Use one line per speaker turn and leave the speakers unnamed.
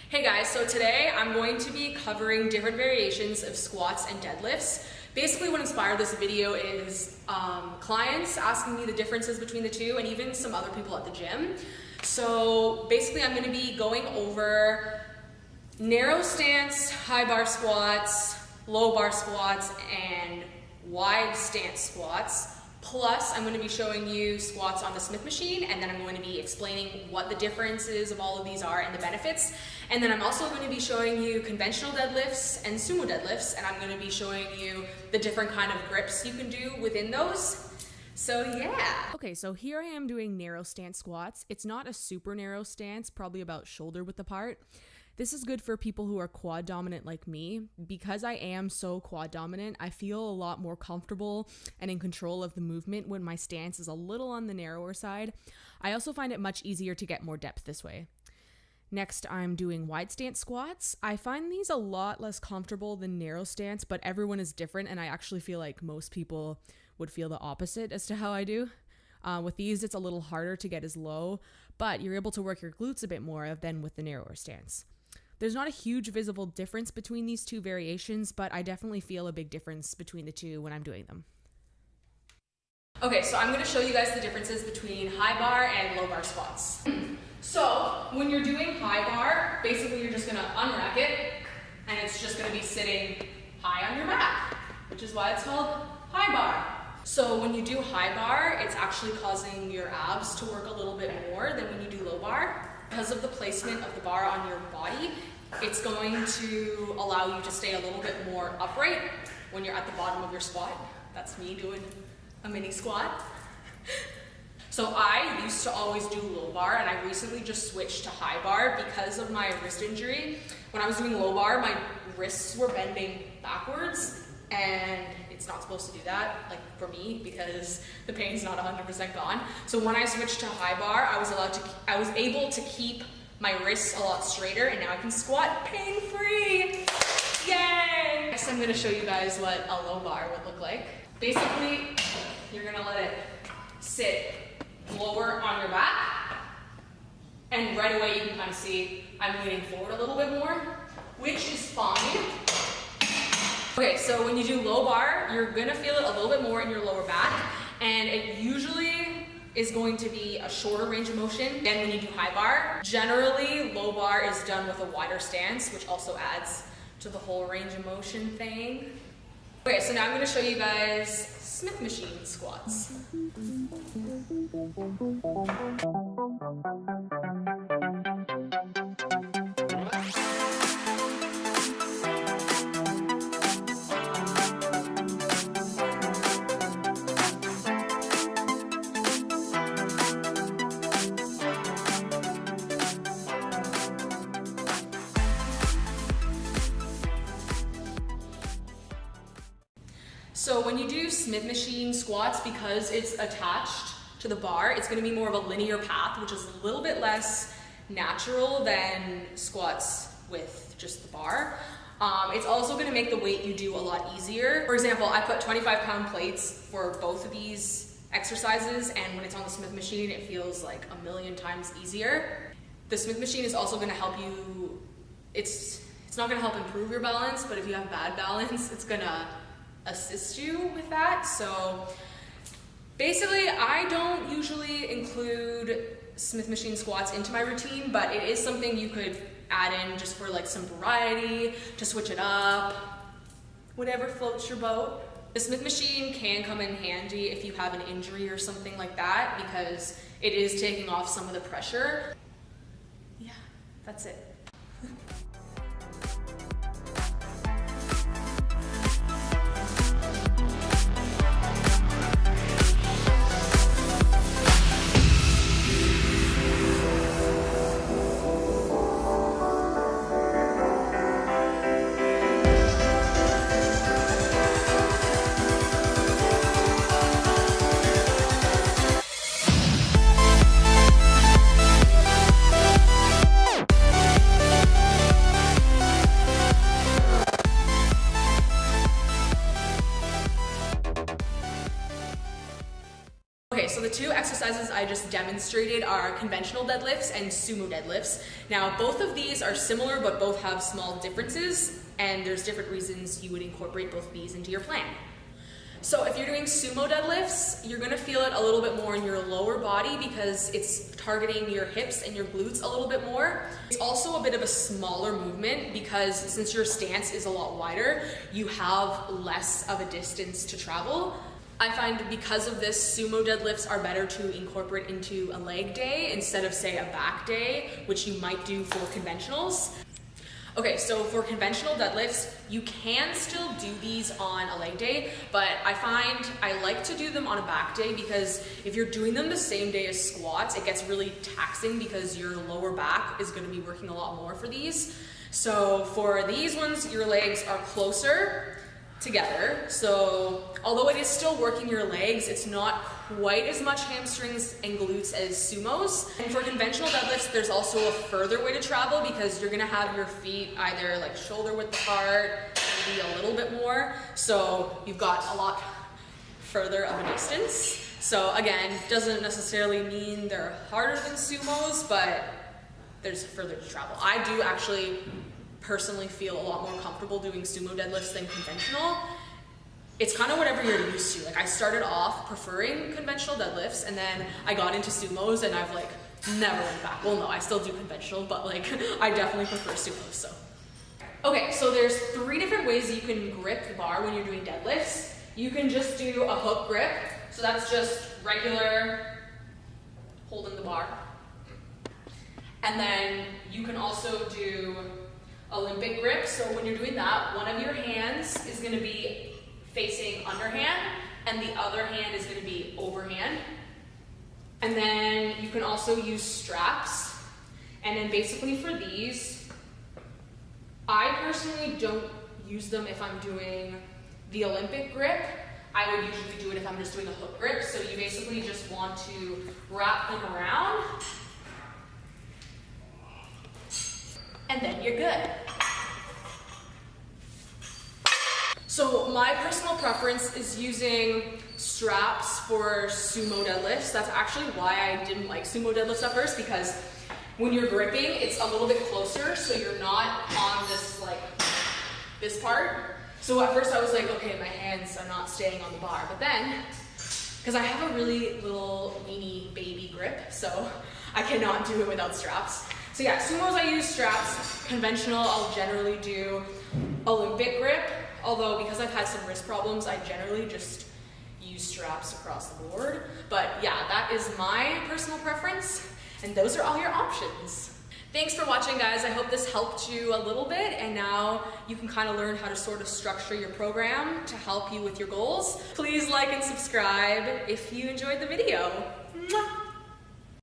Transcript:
Hey guys, so today I'm going to be covering different variations of squats and deadlifts. Basically what inspired this video is clients asking me the differences between the two and even some other people at the gym. So basically I'm going to be going over narrow stance, high bar squats, low bar squats, and wide stance squats. Plus, I'm going to be showing you squats on the Smith machine, and then I'm going to be explaining what the differences of all of these are and the benefits. And then I'm also going to be showing you conventional deadlifts and sumo deadlifts, and I'm going to be showing you the different kind of grips you can do within those. So yeah.
Okay, so here I am doing narrow stance squats. It's not a super narrow stance, probably about shoulder width apart. This is good for people who are quad dominant like me. Because I am so quad dominant, I feel a lot more comfortable and in control of the movement when my stance is a little on the narrower side. I also find it much easier to get more depth this way. Next, I'm doing wide stance squats. I find these a lot less comfortable than narrow stance, but everyone is different, and I actually feel like most people would feel the opposite as to how I do. With these, it's a little harder to get as low, but you're able to work your glutes a bit more than with the narrower stance. There's not a huge visible difference between these two variations, but I definitely feel a big difference between the two when I'm doing them.
Okay, so I'm going to show you guys the differences between high bar and low bar squats. So when you're doing high bar, basically you're just going to unrack it, and it's just going to be sitting high on your back, which is why it's called high bar. So when you do high bar, it's actually causing your abs to work a little bit more than when you do low bar. Because of the placement of the bar on your body, it's going to allow you to stay a little bit more upright when you're at the bottom of your squat. That's me doing a mini squat. So I used to always do low bar, and I recently just switched to high bar because of my wrist injury. When I was doing low bar, my wrists were bending backwards, and it's not supposed to do that, like for me, because the pain's not 100% gone. So when I switched to high bar, I was able to keep my wrists a lot straighter, and now I can squat pain-free. Yay! Next, I'm gonna show you guys what a low bar would look like. Basically, you're gonna let it sit lower on your back, and right away you can kind of see I'm leaning forward a little bit more, which is fine. Okay, so when you do low bar, you're gonna feel it a little bit more in your lower back, and it usually is going to be a shorter range of motion than when you do high bar. Generally, low bar is done with a wider stance, which also adds to the whole range of motion thing. Okay, so now I'm gonna show you guys Smith machine squats. So when you do Smith machine squats, because it's attached to the bar, it's going to be more of a linear path, which is a little bit less natural than squats with just the bar. It's also going to make the weight you do a lot easier. For example, I put 25-pound plates for both of these exercises, and when it's on the Smith machine, it feels like a million times easier. The Smith machine is also going to help you, it's not going to help improve your balance, but if you have bad balance, it's going to assist you with that. So basically, I don't usually include Smith machine squats into my routine, but it is something you could add in just for like some variety, to switch it up, whatever floats your boat. The Smith machine can come in handy if you have an injury or something like that, because it is taking off some of the pressure. Yeah, that's it.
demonstrated are conventional deadlifts and sumo deadlifts. Now, both of these are similar, but both have small differences, and there's different reasons you would incorporate both of these into your plan. So if you're doing sumo deadlifts, you're gonna feel it a little bit more in your lower body because it's targeting your hips and your glutes a little bit more. It's also a bit of a smaller movement because since your stance is a lot wider, you have less of a distance to travel. I find because of this, sumo deadlifts are better to incorporate into a leg day instead of, say, a back day, which you might do for conventionals. Okay, so for conventional deadlifts, you can still do these on a leg day, but I find I like to do them on a back day because if you're doing them the same day as squats, it gets really taxing because your lower back is gonna be working a lot more for these. So for these ones, your legs are closer together. So although it is still working your legs, it's not quite as much hamstrings and glutes as sumos. And for conventional deadlifts, there's also a further way to travel because you're gonna have your feet either like shoulder width apart, maybe a little bit more. So you've got a lot further of a distance. So again, doesn't necessarily mean they're harder than sumos, but there's further to travel. I do actually personally feel a lot more comfortable doing sumo deadlifts than conventional. It's kind of whatever you're used to. Like I started off preferring conventional deadlifts and then I got into sumos and I've like never went back. Well, no, I still do conventional, but like I definitely prefer sumos, so. Okay, so there's 3 different ways you can grip the bar when you're doing deadlifts. You can just do a hook grip. So that's just regular holding the bar. And then you can also do Olympic grip. So when you're doing that, one of your hands is gonna be facing underhand and the other hand is gonna be overhand. And then you can also use straps. And then basically for these, I personally don't use them if I'm doing the Olympic grip. I would usually do it if I'm just doing a hook grip. So you basically just want to wrap them around and then you're good. So my personal preference is using straps for sumo deadlifts. That's actually why I didn't like sumo deadlifts at first, because when you're gripping, it's a little bit closer, so you're not on this like this part. So at first I was like, okay, my hands are not staying on the bar, but then, because I have a really little weeny baby grip, so I cannot do it without straps. So yeah, sumos I use straps. Conventional, I'll generally do Olympic grip, although because I've had some wrist problems, I generally just use straps across the board. But yeah, that is my personal preference, and those are all your options. Thanks for watching, guys. I hope this helped you a little bit, and now you can kind of learn how to sort of structure your program to help you with your goals. Please like and subscribe if you enjoyed the video. Mwah!